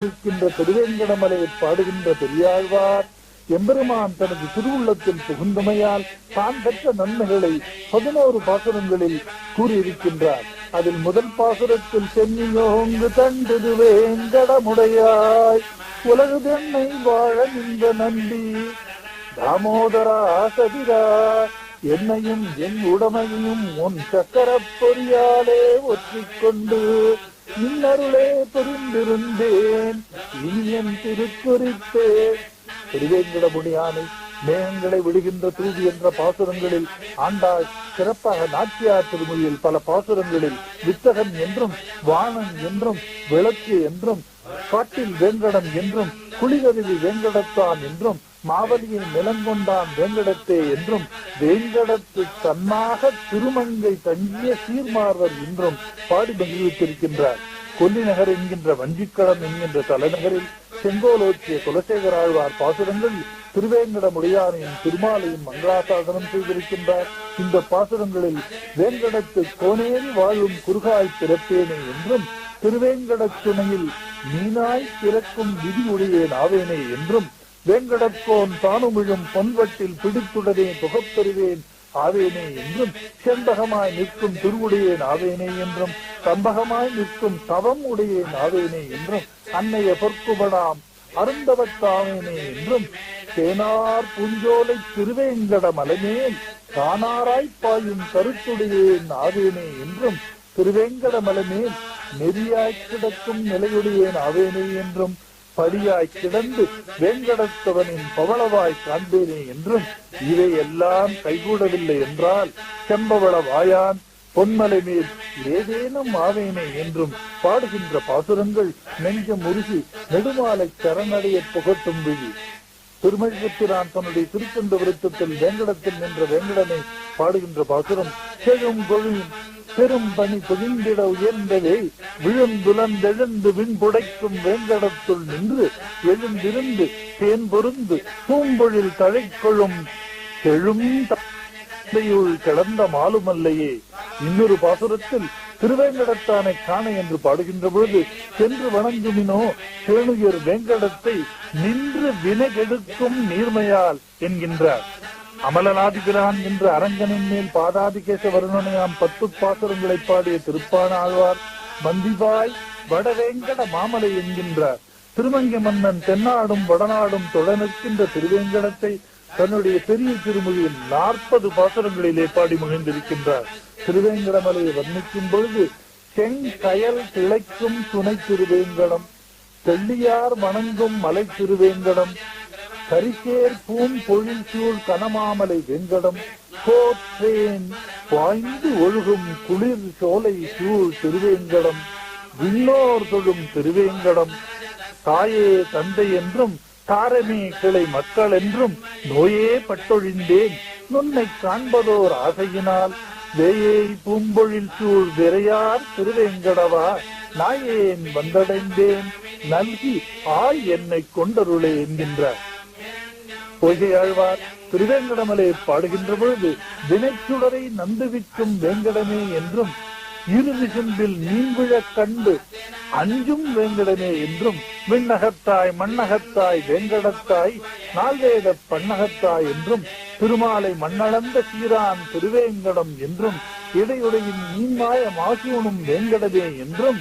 இருக்கின்ற திருவேங்கடமலையை பாடுகின்ற பெரியாழ்வார் எம்பெருமான் தனது திருவுள்ளத்தில் புகுந்தமையால் தான் பெற்ற நன்மைகளை 11 பாசுரங்களில் கூறியிருக்கின்றார். அதில் முதல் பாசுரத்தில் சென்னியோங்கு தண்டிது வேங்கடமுடையாய் உலகு தென்னை வாழ நின்ற நம்பி தாமோதரா சதிரா என்னையும் என் உடமையும் உன் சக்கர பொறியாலே ஒற்றிக்கொண்டு நின்னருளே புரிந்திருந்தேன் இனியன் திருக்குறித்தே. திருவேங்கடமுடியானை மேகங்களை விடுகின்ற தூதி என்ற பாசுரங்களில் ஆண்டாள் சிறப்பாக நாச்சியார் திருமொழியில் பல பாசுரங்களில் வித்தகன் என்றும் வாணன் என்றும் விளக்கு என்றும் காட்டில் வேங்கடம் என்றும் குளிகருவி வேங்கடத்தான் என்றும் மாவலியை நிலங்கொண்டான் வேங்கடத்தே என்றும் வேங்கடத்து தன்னாக திருமங்கை தங்கிய சீர்மார்வர் என்றும் பாடி மகிழ்வித்திருக்கின்றார். கொல்லிநகர் என்கின்ற வஞ்சிக்களம் என்கின்ற தலைநகரில் செங்கோலோச்சிய குலசேகர ஆழ்வார் பாசுரங்கள் திருவேங்கடமுடையானையும் திருமாலையும் மங்களாசாசனம் செய்திருக்கின்றார். இந்த பாசுரங்களில் வேங்கடத்து கோனேறி வாழும் குறுகாய் பிறப்பேனே என்றும் திருவேங்கடத் துணையில் மீனாய் பிறக்கும் விதி உடையேன் ஆவேனே என்றும் வேங்கடக்கோன் தானுமிழும் பொன்வட்டில் பிடித்துடனே புகப்பெறுவேன் ஆவேனே என்றும் செண்பகமாய் நிற்கும் திருவுடையேன் ஆவேனே என்றும் தம்பகமாய் நிற்கும் தவம் உடையேன் ஆவேனே என்றும் அன்னைய பொற்குபடாம் அருந்தவத்தாவேனே என்றும் தேனார் பூஞ்சோலை திருவேங்கட மலைமேல் தானாராய் பாயும் கருத்துடையேன் ஆவேனே என்றும் திருவேங்கட மலைமேல் நெறியாய் கிடக்கும் நிலையுடையேன் ஆவேனே என்றும் படியாய் கிடந்து வேங்கடத்தவனின் பவளவாய் காண்பேனே என்றும் இவை எல்லாம் கைகூடவில்லை என்றால் செம்பவள வாயான் பொன்மலை மேல் ஏதேனும் ஆவேனே என்றும் பாடுகின்ற பாசுரங்கள் நெஞ்சம் உருகி நெடுமாலை சரணடைய புகட்டும் விழி. திருமழிபுத்திரான் தன்னுடைய திருச்செந்த விருத்தத்தில் வேங்கடத்தில் நின்ற வேங்கடனை பாடுகின்ற பாசுரம் செழும் கொழியும் பெரும் பணி பொழிந்திட உயர்ந்தவே விழுந்துலந்தெழுந்து விண்புடைக்கும் வேங்கடத்துள் நின்று எழுந்திருந்து தேன் பொருந்து பூம்பொழில் தழைக்கொள்ளும் செழும் தந்தையுள் கிடந்த மாலுமல்லையே. இன்னொரு பாசுரத்தில் திருவேங்கடத்தானை காண என்று பாடுகின்ற பொழுது சென்று வணங்குமினோ சேணுயர் வேங்கடத்தை நின்று வினகெடுக்கும் நீர்மையால் என்கின்றார். அமலநாதிபிரான் என்ற அரங்கனின் மேல் பாதாதிகேச வருணனையாம் 10 பாசுரங்களை பாடிய திருப்பான ஆழ்வார் மந்திபாய் வடவேங்கட மாமலை என்கின்றார். திருமங்கை மன்னன் தென்னாடும் வடநாடும் தொட நிற்கின்ற திருவேங்கடத்தை தன்னுடைய பெரிய திருமொழியில் 40 பாசுரங்களிலே பாடி மகிழ்ந்திருக்கின்றார். திருவேங்கடமலையை வர்ணிக்கும் பொழுது செங்கயல் திளைக்கும் துணை திருவேங்கடம், தெள்ளியார் வணங்கும் மலை திருவேங்கடம், கரிசேர் பூம் பொழில் சூழ் கனமாமலை வேங்கடம், கோற்றேன் வாய்ந்து ஒழுகும் குளிர் சோலை சூழ் திருவேங்கடம், விண்ணோர் தொழும் திருவேங்கடம், தாயே தந்தை என்றும் தாரமே கிளை மக்கள் என்றும் நோயே பட்டொழிந்தேன் நுன்னை காண்பதோர் ஆசையினால் வேயை பூம்பொழில் சூழ் விரையார் திருவேங்கடவா நாயேன் வந்தடைந்தேன் நல்கி ஆய் என்னை கொண்டருளே என்கின்றார். பொய்கை ஆழ்வார் திருவேங்கடமலையை பாடுகின்ற பொழுது வினைச்சுடரை நந்துவிக்கும் வேங்கடமே என்றும் இருவிசும்பில் மீன்விழக் கண்டு அஞ்சும் வேங்கடமே என்றும் விண்ணகத்தாய் மண்ணகத்தாய் வேங்கடத்தாய் நால்வேத பண்ணகத்தாய் என்றும் திருமாலை மண்ணளந்த சீரான் திருவேங்கடம் என்றும் இடையுடையின் மீன்மாய மாசியுனும் வேங்கடமே என்றும்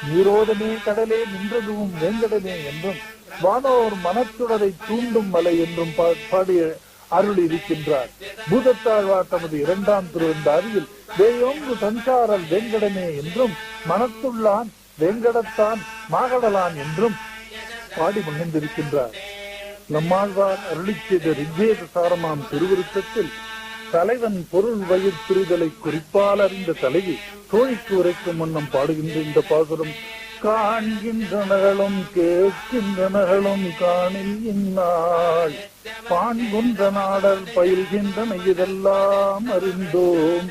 நீரோதமே கடலே நின்றதுவும் வேங்கடமே என்றும் வானோர் மனச்சுடரை தூண்டும் மலை என்றும் பாடிய அருள் இருக்கின்றார். பூதத்தாழ்வார் தமது 2ஆம் திருவந்தாரியில் வேயோங்கு சஞ்சாரல் வேங்கடமே என்றும் மனத்துள்ளான் வேங்கடத்தான் மாகடலான் என்றும் பாடி மகிழ்ந்திருக்கின்றார். நம்மாழ்வார் அருளி செய்த ரிக்வேத சாரமாம் திருவிருத்தத்தில் தலைவன் பொருள் வயிர் பிரிதலை குறிப்பால் அறிந்த தலைவி தோழிக்கு உரைக்கும் வண்ணம் பாடுகின்ற இந்த பாசுரம் காண்கின்றனகளும் கேட்கின்றனகளும் காணில் இந்நாள் பாண்குன்ற நாடர் பயில்கின்றன இதெல்லாம் அறிந்தோம்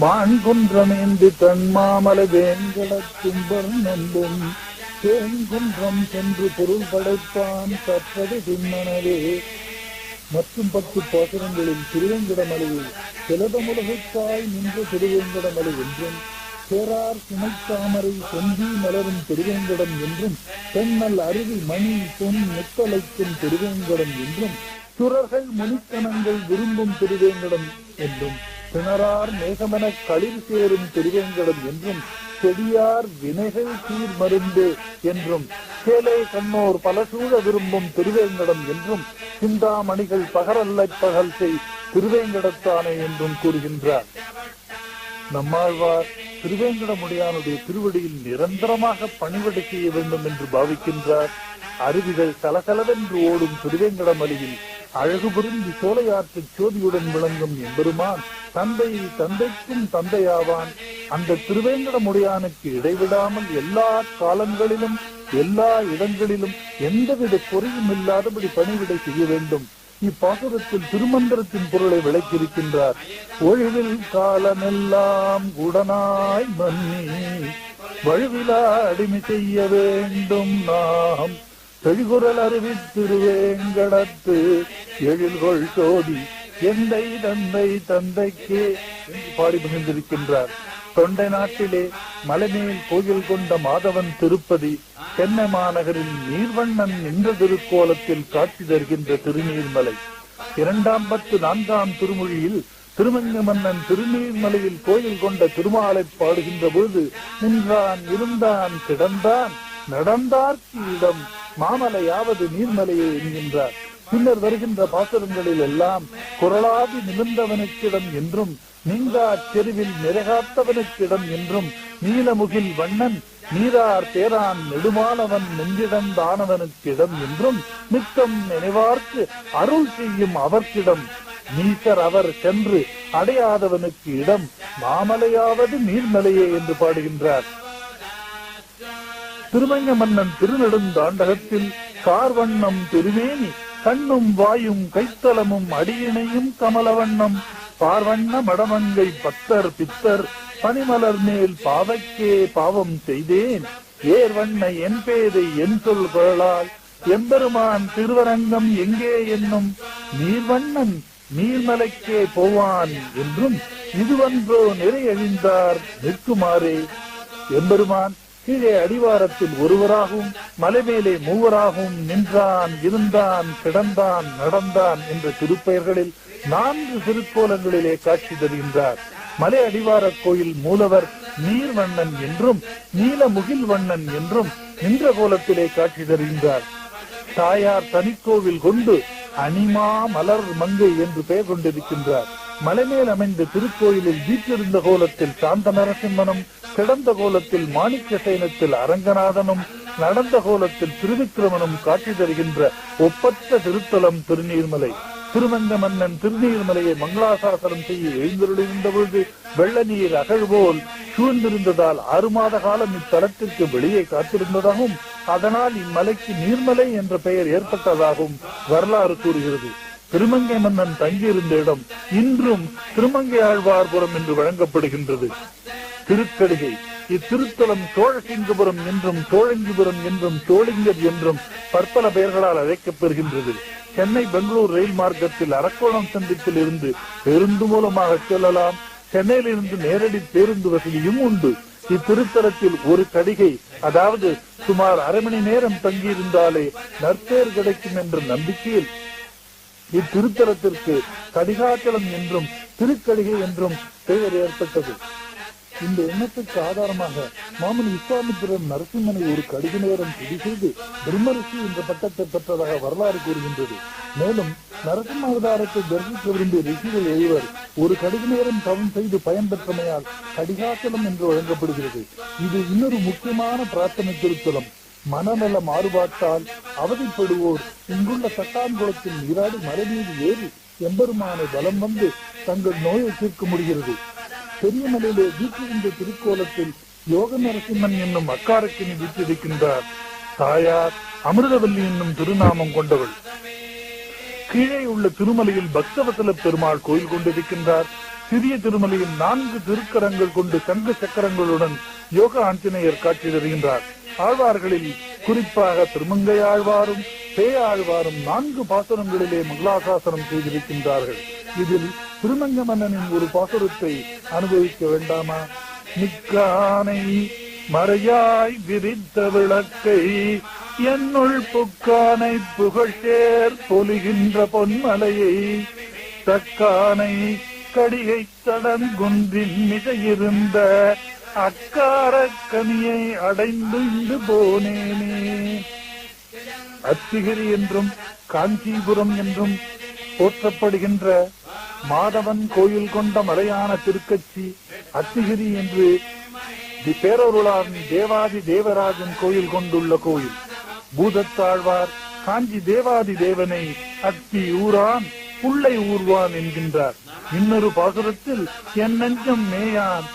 மாண்குன்றமேந்தி தன்மாமலை வேங்கடத்தும்பர் நம்பும் தேங்குன்றம் சென்று பொருள் படைப்பான் கற்பது பின்னனவே. மற்றும் 10 பாசுரங்களில் திருவேங்கடமலையில் சிலதமுலகுக்காய் நின்ற திருவேங்கடமலை என்றும் சேரார் சுமைத்தாமரை செந்தி மலரும் திருவேங்கடம் என்றும் தென்னல் அருவி மணி பொன் நெத்தலைக்கும் திருவேங்கடம் என்றும் சுரர்கள் முனிக்கணங்கள் விரும்பும் திருவேங்கடம் என்றும் பிணரார் மேகமென களிர் சேரும் திருவேங்கடம் என்றும் செடியார் வினைகள் சீர் மருந்து என்றும் சேலை கண்ணோர் பல சூழ விரும்பும் திருவேங்கடம் என்றும் சிந்தாமணிகள் பகரல்லை பகல் செய் திருவேங்கடத்தானே என்றும் கூறுகின்றார். நம்மாழ்வார் திருவேங்கடமுடியானுடைய திருவடியில் நிரந்தரமாக பணிவிடை செய்ய வேண்டும் என்று பாவிக்கின்றார். அருவிகள் கலகலவென்று ஓடும் திருவேங்கடமலையில் அழகு புரிந்து சோலையாற்று சோதியுடன் விளங்கும் எம்பெருமான் தந்தை தந்தைக்கும் தந்தையாவான். அந்த திருவேங்கடமுடியானுக்கு இடைவிடாமல் எல்லா காலங்களிலும் எல்லா இடங்களிலும் எந்தவித குறையும் இல்லாதபடி பணிவிடை செய்ய வேண்டும். இப்பாசுரத்தில் திருமந்திரத்தின் பொருளை விளக்கியிருக்கின்றார். ஒழிவில் காலமெல்லாம் உடனாய் மன்னி வழுவிலா அடிமை செய்ய வேண்டும் நாம் செழிகுரல் அறிவித்திருவேங்கடத்து எழில்கொள் சோதி எந்தை தந்தை தந்தைக்கே என்று பாடி மகிழ்ந்திருக்கின்றார். தொண்டை நாட்டிலே மலைமேல் கோயில் கொண்ட மாதவன் திருப்பதி சென்னை மாநகரில் நீர்வண்ணன் நின்ற திருக்கோலத்தில் காட்சி தருகின்ற திருநீர்மலை. 2ஆம் 4ஆம் திருமொழியில் திருமங்க மன்னன் திருநீர்மலையில் கோயில் கொண்ட திருமாலை பாடுகின்ற பொழுது நின்றான் இருந்தான் கிடந்தான் நடந்தார்க்கு இடம் மாமலையாவது நீர்மலையே என்கின்றார். பின்னர் வருகின்ற பாசுரங்களில் எல்லாம் குரலாதி நிமிர்ந்தவனுக்கிடம் என்றும் நீங்கா செருவில் நிறைகாத்தவனுக்கிடம் என்றும் நீலமுகில் வண்ணன் நீரார் தேரான் நெடுமாலவன் நெஞ்சிடந்தானவனுக்கிடம் என்றும் மிக்கம் நினைவார்க்கு அருள் செய்யும் அவர்க்கிடம் நீசர் அவர் சென்று அடையாதவனுக்கு இடம் மாமலையாவது நீர்மலையே என்று பாடுகின்றார். திருமங்க மன்னன் திருநெடுந்தாண்டகத்தில் கார்வண்ணம் திருவேணி கண்ணும் வாயும் கைத்தலமும் அடியினையும் கமலவண்ணம் பார்வண்ண மடமங்கை பக்தர் பித்தர் பனிமலர் மேல் பாவைக்கே பாவம் செய்தேன் ஏர்வண்ண என் பேதை என் சொல் குழலால் எம்பெருமான் திருவரங்கம் எங்கே என்னும் நீர்வண்ணன் நீர்மலைக்கே போவான் என்றும் இதுவன்றோ நிறையழிந்தார் நிற்குமாறே. எம்பெருமான் கீழே அடிவாரத்தில் ஒருவராகவும் மலைமேலே மூவராகவும் நின்றான் இருந்தான் கிடந்தான் நடந்தான் என்ற திருப்பெயர்களில் 4 திருக்கோலங்களிலே காட்சி தருகின்றார். மலை அடிவார கோயில் மூலவர் நீர்வண்ணன் என்றும் நீலமுகில் வண்ணன் என்றும் நின்ற கோலத்திலே காட்சி தருகின்றார். தாயார் தனிக்கோவில் கொண்டு அனிமா மலர் மங்கை என்று பெயர் கொண்டிருக்கின்றார். மலைமேல் அமைந்த திருக்கோயிலில் வீற்றிருந்த கோலத்தில் சாந்த நரசிம்மனும் கிடந்த கோலத்தில் மாணிக்க சேனத்தில் அரங்கநாதனும் நடந்த கோலத்தில் திருவிக்கிரமனும் காட்சி தருகின்ற ஒப்பற்ற திருத்தலம் திருநீர்மலை. திருமங்க மன்னன் திருநீர்மலையை மங்களாசாசனம் செய்ய எழுந்தருளிருந்த பொழுது வெள்ள நீர் அகழ்போல் சூழ்ந்திருந்ததால் 6 மாத காலம் இத்தலத்திற்கு வெளியே காத்திருந்ததாகவும் அதனால் இம்மலைக்கு நீர்மலை என்ற பெயர் ஏற்பட்டதாகவும் வரலாறு கூறுகிறது. திருமங்கை மன்னன் தங்கியிருந்த இடம் இன்றும் திருமங்கை ஆழ்வார்புரம் என்று வழங்கப்படுகின்றது. திருக்கடிகை இத்திருத்தலம் சோழசிங்கபுரம் என்றும் சோழங்கிபுரம் என்றும் சோழிங்கர் என்றும் பற்பல பெயர்களால் அழைக்கப்பெறுகின்றது. சென்னை பெங்களூர் ரயில் மார்க்கத்தில் அரக்கோணம் சந்திப்பில் இருந்து பேருந்து மூலமாக செல்லலாம். சென்னையிலிருந்து நேரடி பேருந்து வசதியும் உண்டு. இத்திருத்தலத்தில் ஒரு கடிகை அதாவது சுமார் அரை மணி நேரம் தங்கியிருந்தாலே நற்பேர் கிடைக்கும் என்ற நம்பிக்கையில் இத்திருத்தலத்திற்கு கடிகாச்சலம் என்றும் திருக்கடிகை என்றும் பெயர் ஏற்பட்டது. இந்த எண்ணத்துக்கு ஆதாரமாக மாமன் விஸ்வாமித்திரன் நரசிம்மனை ஒரு கடிக நேரம் துதி செய்து பிரம்மரிஷி என்ற பட்டத்தை பெற்றதாக வரலாறு கூறுகின்றது. மேலும் நரசிம்ம அவதாரத்தை தரிசிக்க விரும்பிய ரிஷிகள் 7 ஒரு கடிக நேரம் தவம் செய்து பயன்பெற்றமையால் கடிகாச்சலம் என்று வழங்கப்படுகிறது. இது இன்னொரு முக்கியமான பிரார்த்தனை திருத்தலம். மனநல மாறுபாட்டால் அவதிப்படுவோர் இங்குள்ள தட்டான்குளத்தில் நீராடி மலை மீது ஏறி எம்பெருமானை பலம் வந்து தங்கள் நோயை தீர்க்க முடிகிறது. பெரிய மலையிலே வீற்றிருந்த திருக்கோலத்தில் யோக நரசிம்மன் என்னும் அக்காரக்கினி வீற்றிருக்கின்றார். தாயார் அமிர்தவல்லி என்னும் திருநாமம் கொண்டவள். கீழே உள்ள திருமலையில் பக்தவசல பெருமாள் கோயில் கொண்டிருக்கின்றார். சிறிய திருமலையில் 4 திருக்கரங்கள் கொண்டு சங்க சக்கரங்களுடன் யோக ஆஞ்சநேயர் காட்சி தருகின்றார். ஆழ்வார்களில் குறிப்பாக திருமங்கை ஆழ்வாரும் பேயாழ்வாரும் 4 பாசுரங்களிலே மங்களாசாசனம் செய்திருக்கின்றார்கள். இதில் திருமங்க மன்னனின் ஒரு பாசுரத்தை அனுபவிக்க வேண்டாமா? மிக்கானை மறையாய் விரித்த விளக்கை என்னுள் புக்கானை புகழ்ச்சேர் பொலிகின்ற பொன்மலையை தக்கானை கடிகை தடங்குன்றின் மிகையிருந்த அக்காரக் கனியை அடைந்து போனேனே. அத்திகிரி என்றும் காஞ்சிபுரம் என்றும் போற்றப்படுகின்ற மாதவன் கோயில் கொண்ட மலையான திருக்கச்சி அத்திகிரி என்று பேரருளான் தேவாதி தேவராஜன் கோயில் கொண்டுள்ள கோயில். பூதத்தாழ்வார் காஞ்சி தேவாதி தேவனை அத்தி ஊரான் புள்ளை ஊர்வான் என்கின்றார். இன்னொரு பாசுரத்தில் என் நெஞ்சம் மேயான்